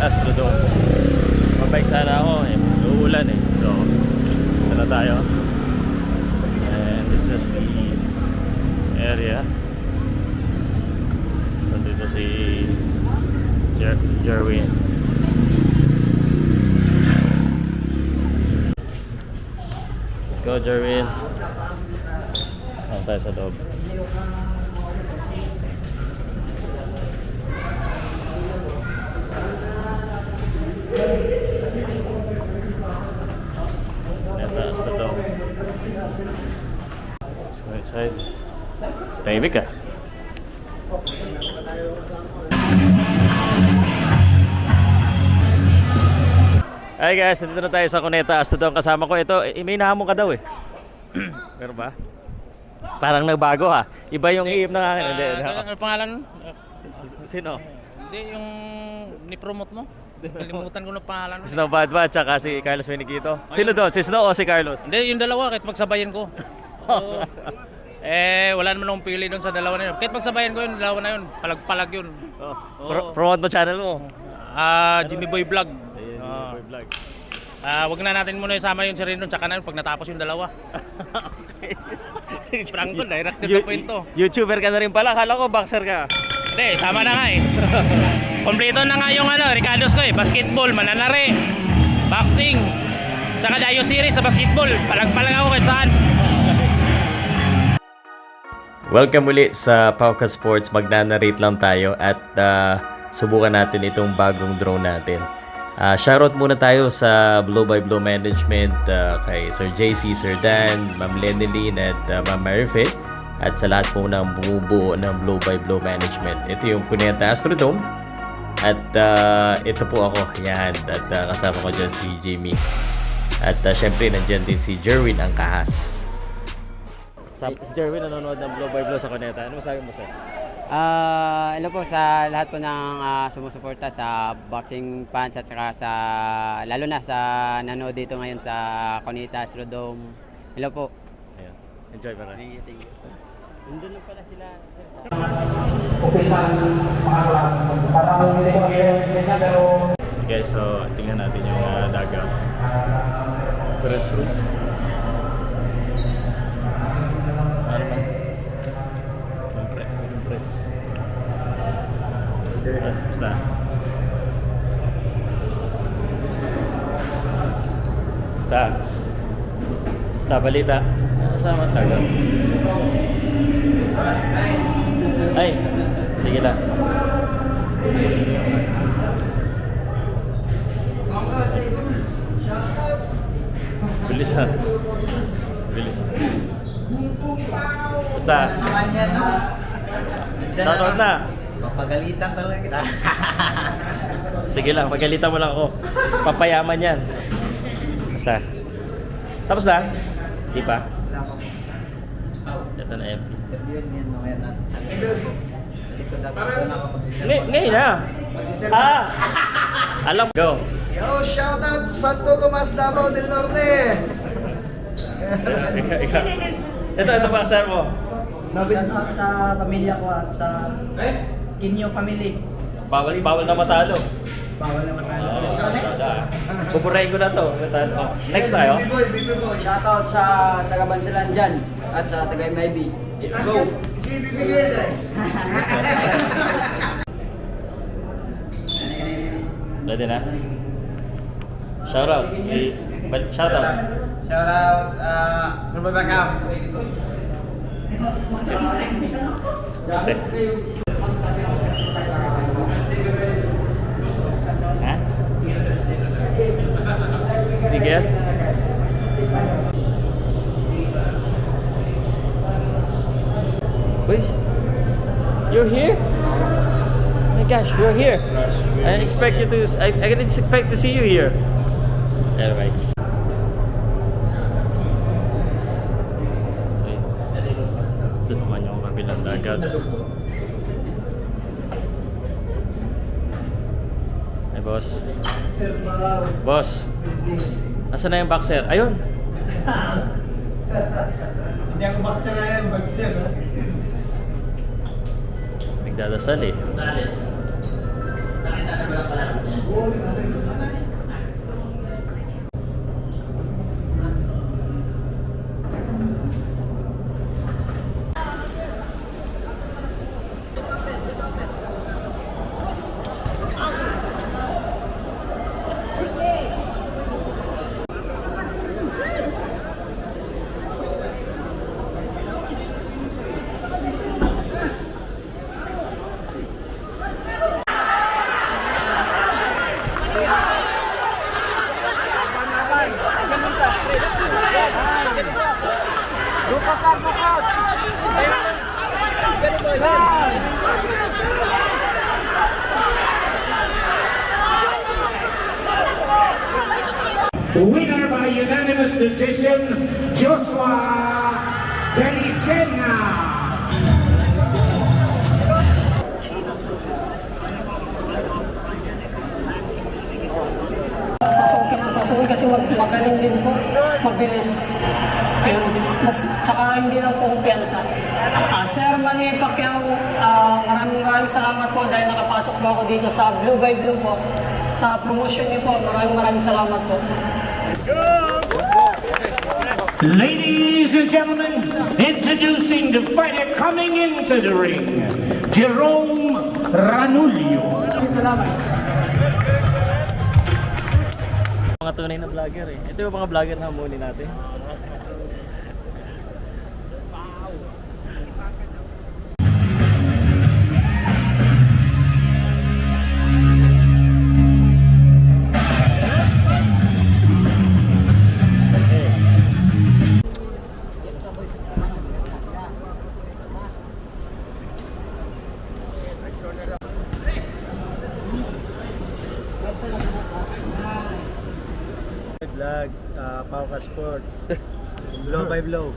Astrodome. Mabike sana ako eh, uulan eh. So, ito na tayo. And this is the area. Nandito si Jerwin. Let's go, Jerwin. Ano tayo sa loob? Taas na to. Let's go inside. Tahimik ka. Hi guys, nandito na tayo sa Cuneta Astrodome. Kasama ko ito. May nahamon ka daw eh. Meron ba? Parang nagbago ha. Iba yung iip na Ano pangalan? Sino? Hindi, yung ni-promote mo. Kalimutan ko na pangalan. Snow Badba tsaka si Carlos Miniquito. Sino doon? Si Snow o si Carlos? Hindi, yung dalawa, kahit magsabayan ko. Oo. Wala naman akong pili doon sa dalawa na yun. Kahit magsabayan ko yun, dalawa na yun. Palag-palag yun. Oh. Oo. Promote mo channel mo. Jimmy Boy Vlog. Ayun, Boy Vlog. Wag na natin muna isama yung si Rindon, tsaka na yun pag natapos yung dalawa. Prank ko, direct to the point to. YouTuber ka na rin pala. Akala ko boxer ka. Hindi, sama na nga eh. Kompleto na nga yung Ricardo's ko eh. Basketball, mananare, boxing, tsaka Dayo series sa basketball. Palag-palag ako kahit saan. Welcome ulit sa Pauka Sports. Magnanarrate lang tayo at subukan natin itong bagong drone natin. Shoutout muna tayo sa Blow by Blow Management, kay Sir JC, Sir Dan, Ma'am Lenilyn at Ma'am Marife, at sa lahat po ng bumubuo ng Blow by Blow Management. Ito yung Cuneta Astrodome at ito po ako, yan, at kasama ko dyan si Jamie at syempre nandyan din si Jerwin ang kahas. Si Jerwin nanonood ng Blow by Blow sa Cuneta. Ano masabi mo, sir? Hello po sa lahat po ng sumusuporta sa boxing fans at saka sa lalo na sa nanood dito ngayon sa Cuneta Astrodome. Hello po. Ayan. Enjoy pa rin. Thank you. Nandun lang pala sila, sir. Okay, so tingnan natin yung dagat. Press room. Ano ba? Press. Sir, basta. Basta balita. Sama tayo. Ay, sige lang. Bilis ha. Bilis. Basta. Shoutout na. Papagalitan talaga kita. Sige lang, pagalitan mo lang ako. Papayaman yan. Basta. Tapos na? Di pa? Ito na FB. Interviewin yan mamaya nasa channel. Sa likod dapat doon ako magsiserve. Ngayon na. Alam. Go. Yo, shoutout Santo Tomas Davao del Norte. Ito pa sir mo. Shoutout sa pamilya ko at sa Kinyo family. Bawal na matalo. Bawal naman tayo. Pupurahin ko na to. Next tayo. Shoutout sa taga Bansalan dyan at sa taga MIB. Let's go! Ready na? Shoutout. Shoutout. Shoutout Surbabakam. Ha? Sticker? Wait, you're here? Oh my gosh, you're here. I didn't expect you to. I didn't expect to see you here. Anyway. Ito naman yung kabilang dagat. Hey boss. Boss. Nasaan na yung boxer? Ayun. Hindi ako boxer na yan, boxer. Nagdadasal eh. Winner by unanimous decision, Joshua Belicena. Pasukin kasi magaling din po, mabilis. Ayun, tsaka hindi lang po kumpiyansa. Sir Manny Pacquiao, maraming salamat po dahil nakapasok po ako dito sa Blue by Blue po. Sa promotion niyo po, maraming salamat po. Ladies and gentlemen, introducing the fighter coming into the ring, Jerome Ranulio. Mga tunay na vlogger eh. Ito yung mga vlogger na muli natin. Vlog, Pauka Sports, Blow by Blow.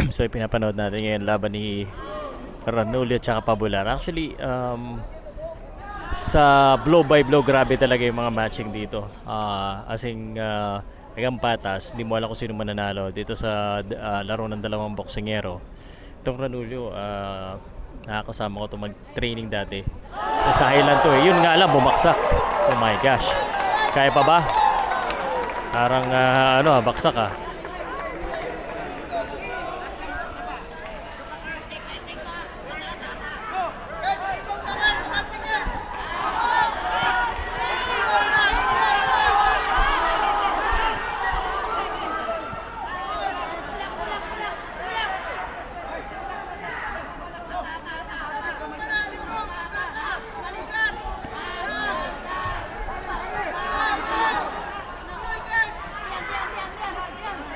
So pinapanood natin ngayon laban ni Ranulio at saka Pabular. Actually, sa blow by blow, grabe talaga yung mga matching dito. Hanggang patas, hindi mo alam kung sino mananalo dito sa laro ng dalawang boksingero. Itong Ranulio, nakakasama ko ito mag-training dati. Sa Highland to eh. Yun nga lang, bumaksak. Oh my gosh. Kaya pa ba? Parang baksak ah.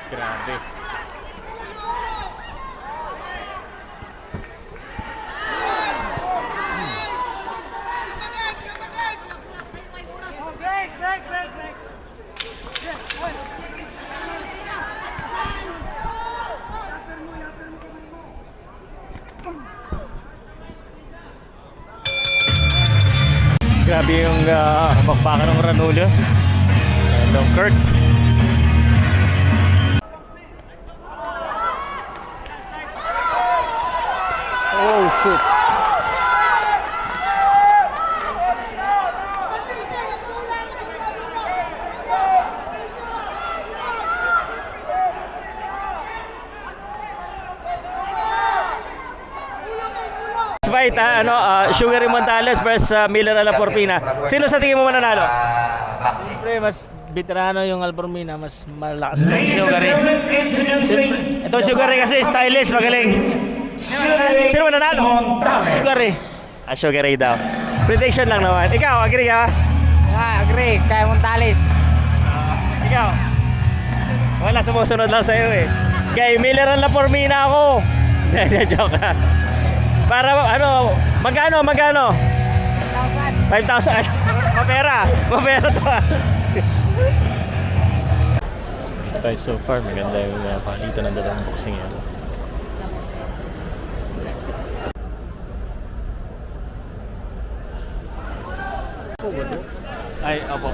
Grabe. Grabe yung bakbakan ng Ranulio. And Kurt. Oh shit. Fight, Sugar Ray Montales versus Miller Alaporpina. Sino sa tingin mo mananalo? Siyempre, mas veterano yung Albormina, mas malakas yung Ladies and Sugar Ray. gentlemen, introducing Ito Sugar Ray kasi stylist, magaling. Sino mananalo? Sugar Ray. Sugar Ray daw. Prediction lang naman. Ikaw, agree ka? Agree, kaya Montales. Ikaw? Wala, sumusunod lang sa'yo eh. Kay Miller Alaporpina ako. Joke na. Para magkano? 5,000. Mapera to. Right, so far maganda yung palitan ng dalawang boksingero. Ay, opo.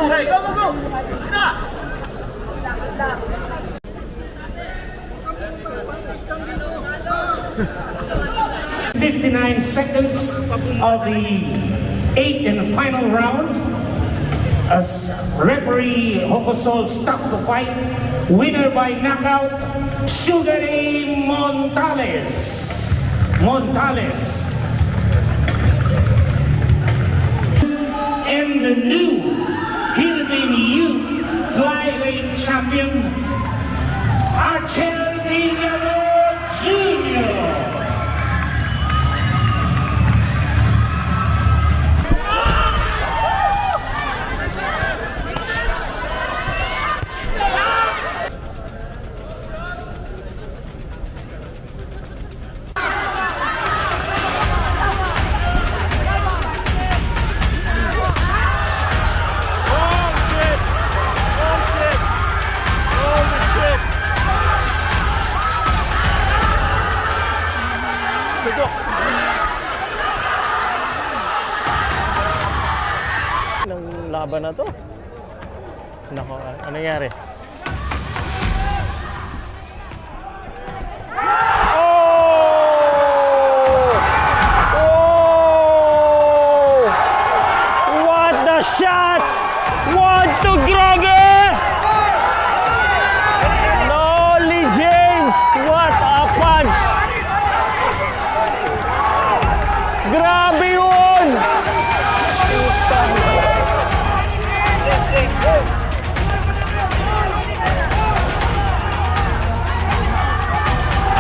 Go, go, go! 59 seconds of the 8th and final round. As referee Hokosol stops the fight, winner by knockout, Sugar Ray Montales. And the new Philippine Youth Flyweight Champion, Archel Villamor Jr. Tudok. Ng laban na to. Nako, ano nangyari? What the shot! 1-2, grabe! Noli James! What a punch! Grabe yun!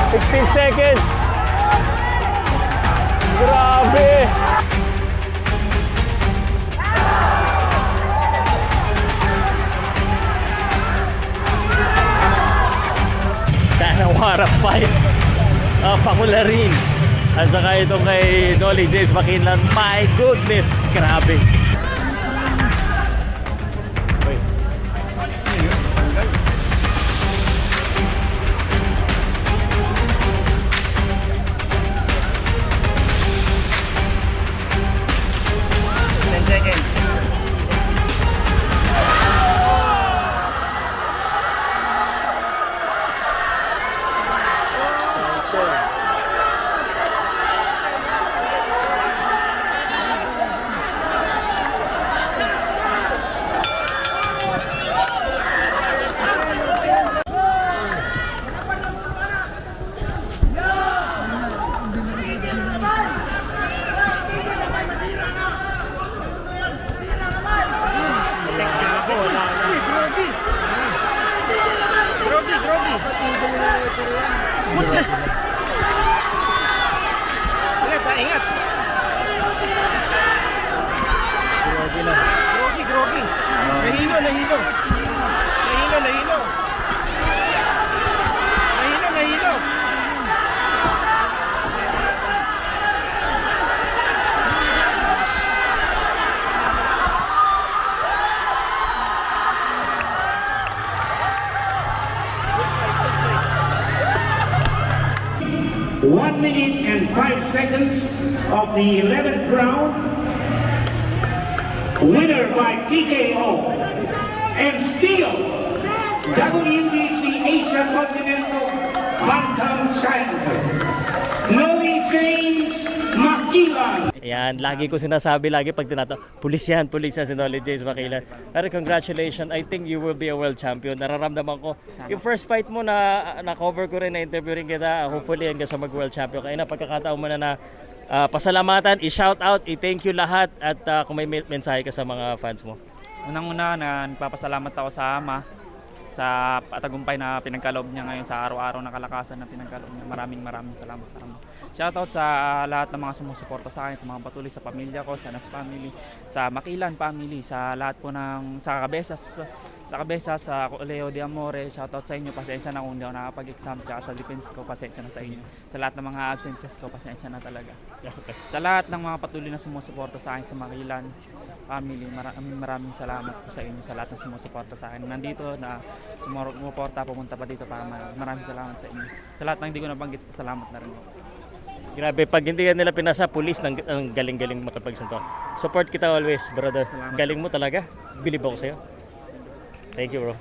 16 seconds! Grabe! What a fight! Pangularin. At saka itong kay Noli James Makinlan. My goodness! Grabe! Uy. One minute and 5 seconds of the 11th round. Winner by TKO and still WBC Asia Continental Bantam Champion, Noli James Makinlan. Ayan, lagi ko sinasabi pag pulis yan si Noli James Makinlan. Pero congratulations, I think you will be a world champion. Nararamdaman ko, yung first fight mo na-cover ko rin, na-interview rin kita, hopefully hanggang sa mag-world champion. Kaya na pagkakataon mo na pasalamatan, i-shout out, i-thank you lahat at kung may mensahe ka sa mga fans mo. Unang-una na nagpapasalamat ako sa Ama sa patagumpay na pinagkaloob niya ngayon sa araw-araw na kalakasan na pinagkaloob niya. Maraming salamat sa Ama. Shoutout sa lahat ng mga sumusuporta sa akin, sa mga patuloy, sa pamilya ko, sa Nas family, sa Makilan family, sa lahat po ng sa Cabezas, sa Leo de Amore. Shoutout sa inyo, pasensya na kung hindi ako nakapag-exam, tsaka sa defense ko, pasensya na sa inyo. Sa lahat ng mga absences ko, pasensya na talaga. Sa lahat ng mga patuloy na sumusuporta sa akin, sa Makilan family, maraming salamat po sa inyo, sa lahat ng sumusuporta sa akin. Nandito na sumuporta, pumunta pa dito para maraming salamat sa inyo. Sa lahat ng hindi ko nabanggit, salamat na rin po. Grabe, pag hindi ka nila pinasa, pulis, ang galing-galing makapagsunto. Support kita always, brother. Salamat. Galing mo talaga. Believe ako sa'yo. Thank you, bro.